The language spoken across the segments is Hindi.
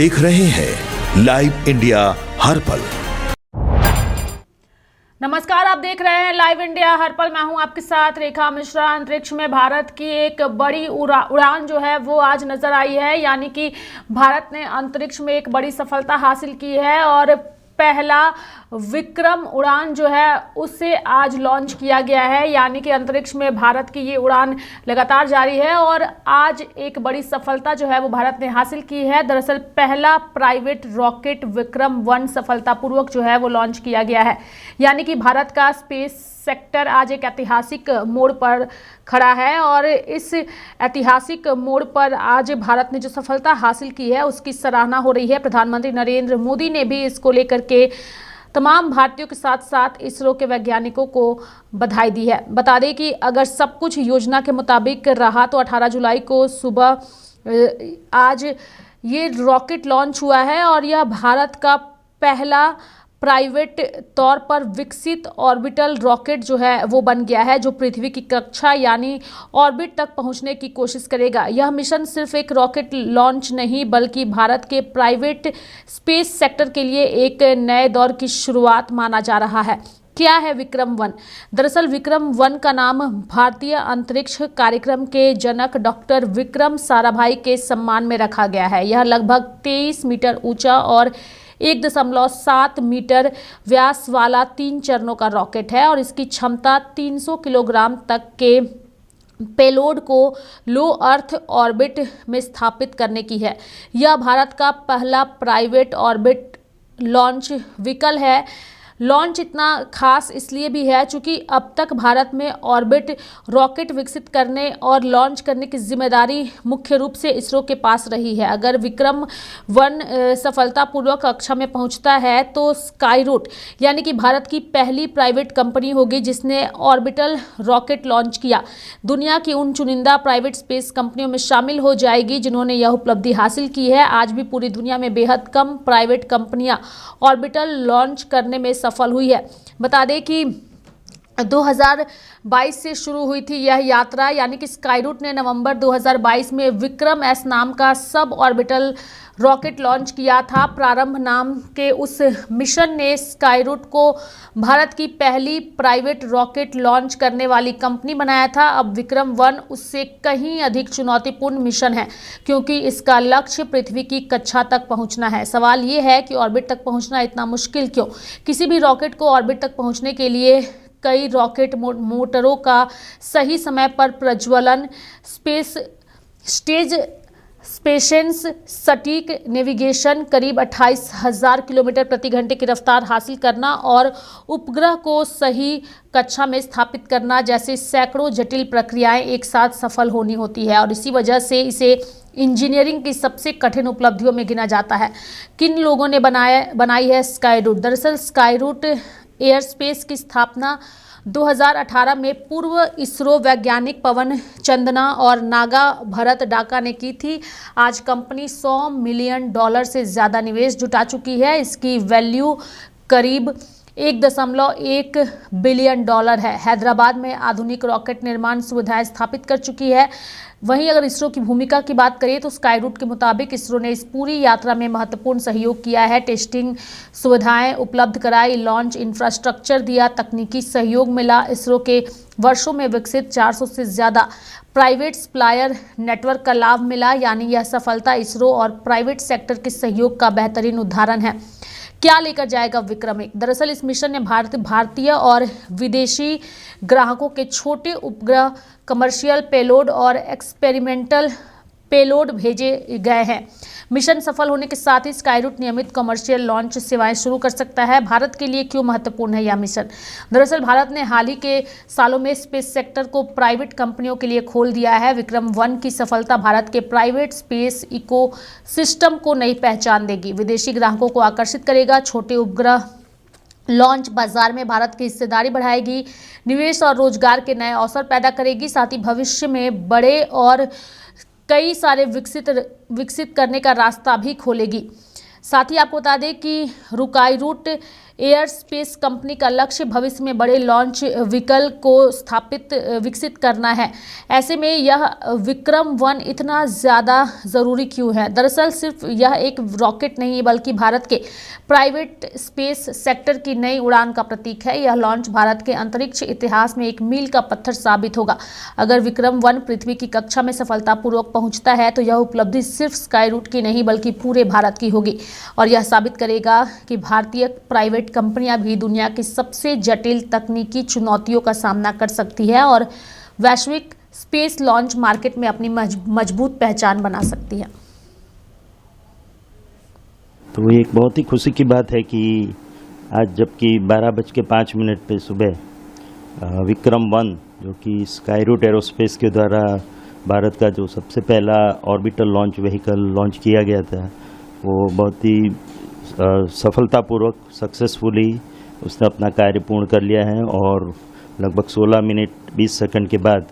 देख रहे हैं लाइव इंडिया हर पल। नमस्कार, आप देख रहे हैं लाइव इंडिया हर पल। मैं हूं आपके साथ रेखा मिश्रा। अंतरिक्ष में भारत की एक बड़ी उड़ान जो है वो आज नजर आई है, यानी कि भारत ने अंतरिक्ष में एक बड़ी सफलता हासिल की है और पहला विक्रम उड़ान जो है उसे आज लॉन्च किया गया है। यानी कि अंतरिक्ष में भारत की ये उड़ान लगातार जारी है और आज एक बड़ी सफलता जो है वो भारत ने हासिल की है। दरअसल पहला प्राइवेट रॉकेट विक्रम-1 सफलतापूर्वक जो है वो लॉन्च किया गया है। यानी कि भारत का स्पेस सेक्टर आज एक ऐतिहासिक मोड़ पर खड़ा है और इस ऐतिहासिक मोड़ पर आज भारत ने जो सफलता हासिल की है उसकी सराहना हो रही है। प्रधानमंत्री नरेंद्र मोदी ने भी इसको लेकर के तमाम भारतीयों के साथ साथ इसरो के वैज्ञानिकों को बधाई दी है। बता दें कि अगर सब कुछ योजना के मुताबिक रहा तो 18 जुलाई को सुबह आज ये रॉकेट लॉन्च हुआ है और यह भारत का पहला प्राइवेट तौर पर विकसित ऑर्बिटल रॉकेट जो है वो बन गया है, जो पृथ्वी की कक्षा यानी ऑर्बिट तक पहुंचने की कोशिश करेगा। यह मिशन सिर्फ एक रॉकेट लॉन्च नहीं बल्कि भारत के प्राइवेट स्पेस सेक्टर के लिए एक नए दौर की शुरुआत माना जा रहा है। क्या है विक्रम-1? दरअसल विक्रम-1 का नाम भारतीय अंतरिक्ष कार्यक्रम के जनक डॉक्टर विक्रम साराभाई के सम्मान में रखा गया है। यह लगभग 23 मीटर ऊंचा और 1.7 मीटर व्यास वाला 3 चरणों का रॉकेट है और इसकी क्षमता 300 किलोग्राम तक के पेलोड को लो अर्थ ऑर्बिट में स्थापित करने की है। यह भारत का पहला प्राइवेट ऑर्बिट लॉन्च व्हीकल है। लॉन्च इतना खास इसलिए भी है चूँकि अब तक भारत में ऑर्बिट रॉकेट विकसित करने और लॉन्च करने की जिम्मेदारी मुख्य रूप से इसरो के पास रही है। अगर विक्रम-1 सफलतापूर्वक कक्षा में पहुंचता है तो स्काईरूट यानी कि भारत की पहली प्राइवेट कंपनी होगी जिसने ऑर्बिटल रॉकेट लॉन्च किया। दुनिया की उन चुनिंदा प्राइवेट स्पेस कंपनियों में शामिल हो जाएगी जिन्होंने यह उपलब्धि हासिल की है। आज भी पूरी दुनिया में बेहद कम प्राइवेट कंपनियां ऑर्बिटल लॉन्च करने में सफल हुई है। बता दें कि 2022 से शुरू हुई थी यह यात्रा, यानी कि स्काईरूट ने नवंबर 2022 में विक्रम-S नाम का सब ऑर्बिटल रॉकेट लॉन्च किया था। प्रारंभ नाम के उस मिशन ने स्काईरूट को भारत की पहली प्राइवेट रॉकेट लॉन्च करने वाली कंपनी बनाया था। अब विक्रम-1 उससे कहीं अधिक चुनौतीपूर्ण मिशन है क्योंकि इसका लक्ष्य पृथ्वी की कक्षा तक पहुंचना है। सवाल ये है कि ऑर्बिट तक पहुंचना इतना मुश्किल क्यों? किसी भी रॉकेट को ऑर्बिट तक पहुंचने के लिए कई रॉकेट मोटरों का सही समय पर प्रज्वलन, स्पेशेंस, सटीक नेविगेशन, करीब 28,000 किलोमीटर प्रति घंटे की रफ्तार हासिल करना और उपग्रह को सही कक्षा में स्थापित करना जैसे सैकड़ों जटिल प्रक्रियाएं एक साथ सफल होनी होती है और इसी वजह से इसे इंजीनियरिंग की सबसे कठिन उपलब्धियों में गिना जाता है। किन लोगों ने बनाई है स्काईरूट? दरअसल स्काईरूट एयरस्पेस की स्थापना 2018 में पूर्व इसरो वैज्ञानिक पवन चंदना और नागा भरत डाका ने की थी। आज कंपनी $100 मिलियन से ज़्यादा निवेश जुटा चुकी है। इसकी वैल्यू करीब $1.1 बिलियन है। हैदराबाद में आधुनिक रॉकेट निर्माण सुविधाएं स्थापित कर चुकी है। वहीं अगर इसरो की भूमिका की बात करें तो स्काईरूट के मुताबिक इसरो ने इस पूरी यात्रा में महत्वपूर्ण सहयोग किया है। टेस्टिंग सुविधाएं उपलब्ध कराई, लॉन्च इंफ्रास्ट्रक्चर दिया, तकनीकी सहयोग मिला। इसरो के वर्षों में विकसित 400 से ज़्यादा प्राइवेट सप्लायर नेटवर्क का लाभ मिला। यानी यह सफलता इसरो और प्राइवेट सेक्टर के सहयोग का बेहतरीन उदाहरण है। क्या लेकर जाएगा विक्रम-1? दरअसल इस मिशन में भारतीय और विदेशी ग्राहकों के छोटे उपग्रह, कमर्शियल पेलोड और एक्सपेरिमेंटल पेलोड भेजे गए हैं। मिशन सफल होने के साथ ही स्काईरूट नियमित कमर्शियल लॉन्च सेवाएं शुरू कर सकता है। भारत के लिए क्यों महत्वपूर्ण है यह मिशन? दरअसल भारत ने हाल ही के सालों में स्पेस सेक्टर को प्राइवेट कंपनियों के लिए खोल दिया है। विक्रम-1 की सफलता भारत के प्राइवेट स्पेस इकोसिस्टम को नई पहचान देगी, विदेशी ग्राहकों को आकर्षित करेगा, छोटे उपग्रह लॉन्च बाजार में भारत की हिस्सेदारी बढ़ाएगी, निवेश और रोजगार के नए अवसर पैदा करेगी। साथ ही भविष्य में बड़े और कई सारे विकसित करने का रास्ता भी खोलेगी। साथ ही आपको बता दें कि स्काईरूट एयर स्पेस कंपनी का लक्ष्य भविष्य में बड़े लॉन्च व्हीकल को विकसित करना है। ऐसे में यह विक्रम-1 इतना ज़्यादा ज़रूरी क्यों है? दरअसल सिर्फ यह एक रॉकेट नहीं बल्कि भारत के प्राइवेट स्पेस सेक्टर की नई उड़ान का प्रतीक है। यह लॉन्च भारत के अंतरिक्ष इतिहास में एक मील का पत्थर साबित होगा। अगर विक्रम-1 पृथ्वी की कक्षा में सफलतापूर्वक पहुंचता है तो यह उपलब्धि सिर्फ स्काई रूट की नहीं बल्कि पूरे भारत की होगी और यह साबित करेगा कि भारतीय प्राइवेट कंपनियां भी दुनिया की सबसे जटिल तकनीकी चुनौतियों का सामना कर सकती है और वैश्विक स्पेस लॉन्च मार्केट में अपनी मजबूत पहचान बना सकती है। तो एक बहुत ही खुशी की बात है कि आज जबकि 12:05 पे सुबह विक्रम-1 जो कि स्काई रूट एरोस्पेस के द्वारा भारत का जो सबसे पहला ऑर्बिटल लॉन्च व्हीकल लॉन्च किया गया था, वो बहुत ही सफलतापूर्वक सक्सेसफुली उसने अपना कार्य पूर्ण कर लिया है और लगभग 16 मिनट 20 सेकंड के बाद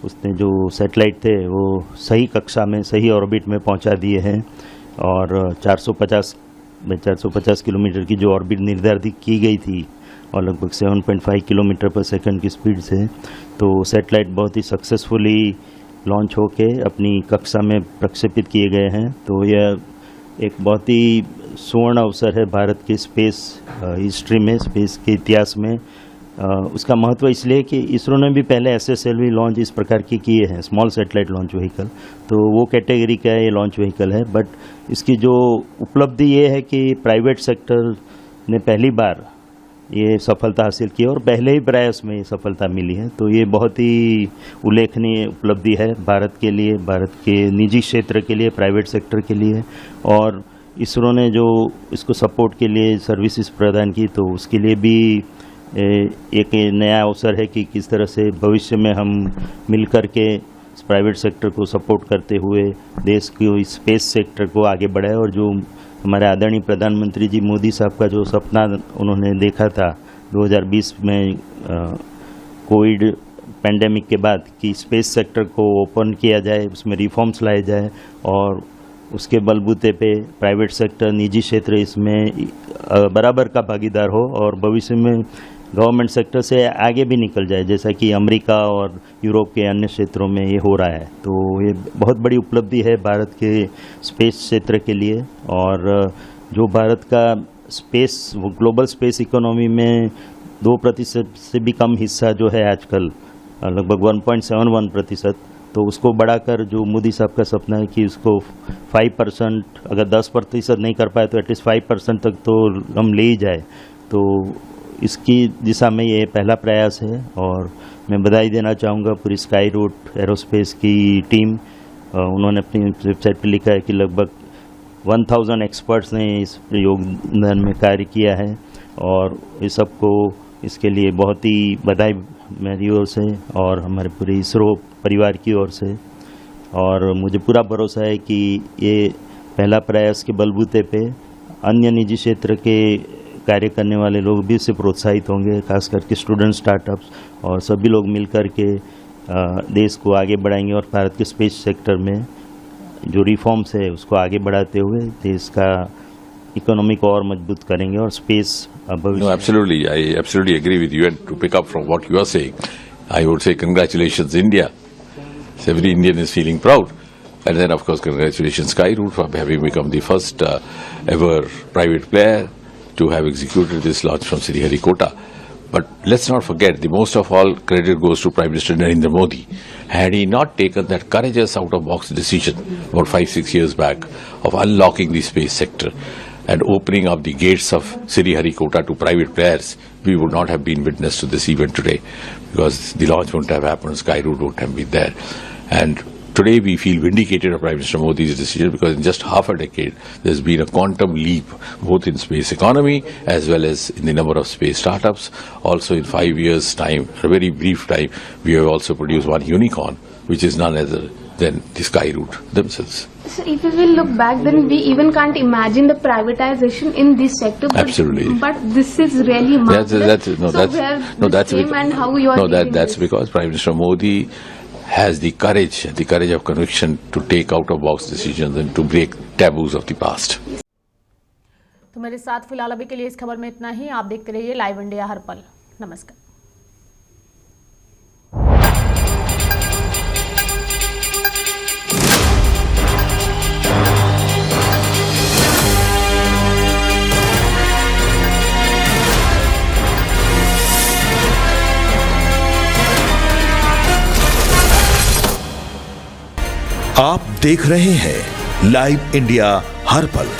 उसने जो सैटेलाइट थे वो सही कक्षा में सही ऑर्बिट में पहुंचा दिए हैं और 450 किलोमीटर की जो ऑर्बिट निर्धारित की गई थी और लगभग 7.5 किलोमीटर पर सेकंड की स्पीड से, तो सैटेलाइट बहुत ही सक्सेसफुली लॉन्च होके अपनी कक्षा में प्रक्षेपित किए गए हैं। तो यह एक बहुत ही स्वर्ण अवसर है भारत के स्पेस हिस्ट्री में, स्पेस के इतिहास में। उसका महत्व इसलिए कि इसरो ने भी पहले SSLV लॉन्च इस प्रकार के किए हैं, स्मॉल सैटेलाइट लॉन्च व्हीकल, तो वो कैटेगरी का ये लॉन्च व्हीकल है। बट इसकी जो उपलब्धि ये है कि प्राइवेट सेक्टर ने पहली बार ये सफलता हासिल की और पहले ही प्रयास में ये सफलता मिली है। तो ये बहुत ही उल्लेखनीय उपलब्धि है भारत के लिए, भारत के निजी क्षेत्र के लिए, प्राइवेट सेक्टर के लिए। और इसरो ने जो इसको सपोर्ट के लिए सर्विसेज प्रदान की, तो उसके लिए भी एक नया अवसर है कि किस तरह से भविष्य में हम मिल कर के प्राइवेट सेक्टर को सपोर्ट करते हुए देश की स्पेस सेक्टर को आगे बढ़ाए। और जो हमारे आदरणीय प्रधानमंत्री जी मोदी साहब का जो सपना उन्होंने देखा था 2020 में कोविड पैंडेमिक के बाद कि स्पेस सेक्टर को ओपन किया जाए, उसमें रिफॉर्म्स लाए जाए और उसके बलबूते पे प्राइवेट सेक्टर, निजी क्षेत्र इसमें बराबर का भागीदार हो और भविष्य में गवर्नमेंट सेक्टर से आगे भी निकल जाए, जैसा कि अमेरिका और यूरोप के अन्य क्षेत्रों में ये हो रहा है। तो ये बहुत बड़ी उपलब्धि है भारत के स्पेस क्षेत्र के लिए। और जो भारत का स्पेस, वो ग्लोबल स्पेस इकोनॉमी में 2% से भी कम हिस्सा जो है आजकल, लगभग 1.71%, तो उसको बढ़ाकर जो मोदी साहब का सपना है कि उसको 5%, अगर 10% नहीं कर पाए तो एटलीस्ट 5% तक तो हम ले ही जाए, तो इसकी दिशा में ये पहला प्रयास है। और मैं बधाई देना चाहूँगा पूरी स्काई रूट एरोस्पेस की टीम। उन्होंने अपनी वेबसाइट पर लिखा है कि लगभग 1000 एक्सपर्ट्स ने इस योगदान में कार्य किया है और इस सबको इसके लिए बहुत ही बधाई मेरी ओर से और हमारे पूरे इसरो परिवार की ओर से। और मुझे पूरा भरोसा है कि ये पहला प्रयास के बलबूते पे अन्य निजी क्षेत्र के कार्य करने वाले लोग भी इससे प्रोत्साहित होंगे, खास करके स्टूडेंट स्टार्टअप्स, और सभी लोग मिलकर के देश को आगे बढ़ाएंगे और भारत के स्पेस सेक्टर में जो रिफॉर्म्स है उसको आगे बढ़ाते हुए देश का इकोनॉमी को और मजबूत करेंगे और स्पेस भविष्य। No, absolutely. I absolutely agree with you. And to pick up from what you are saying, I would say congratulations, India. So every Indian is feeling proud. And then, of course, congratulations, Skyroot, for having become the first ever private player to have executed this launch from Sriharikota. But let's not forget, the most of all credit goes to Prime Minister Narendra Modi. Had he not taken that courageous out-of-box decision about 5-6 years back of unlocking the space sector and opening up the gates of Sriharikota to private players, we would not have been witness to this event today, because the launch wouldn't have happened, Skyroot wouldn't have been there. And today we feel vindicated of Prime Minister Modi's decision, because in just half a decade there's been a quantum leap both in space economy as well as in the number of space startups. Also in 5 years' time, a very brief time, we have also produced one unicorn, which is none other than the Skyroot themselves. So if we will look back, then we even can't imagine the privatization in this sector. Absolutely. But this is really marvelous. That's because Prime Minister Modi has the courage of conviction to take out-of-box decisions and to break taboos of the past. तो मेरे साथ फिलहाल अभी के लिए इस खबर में इतना ही। आप देखते रहिए लाइव इंडिया हर पल। नमस्कार। आप देख रहे हैं लाइव इंडिया हर पल।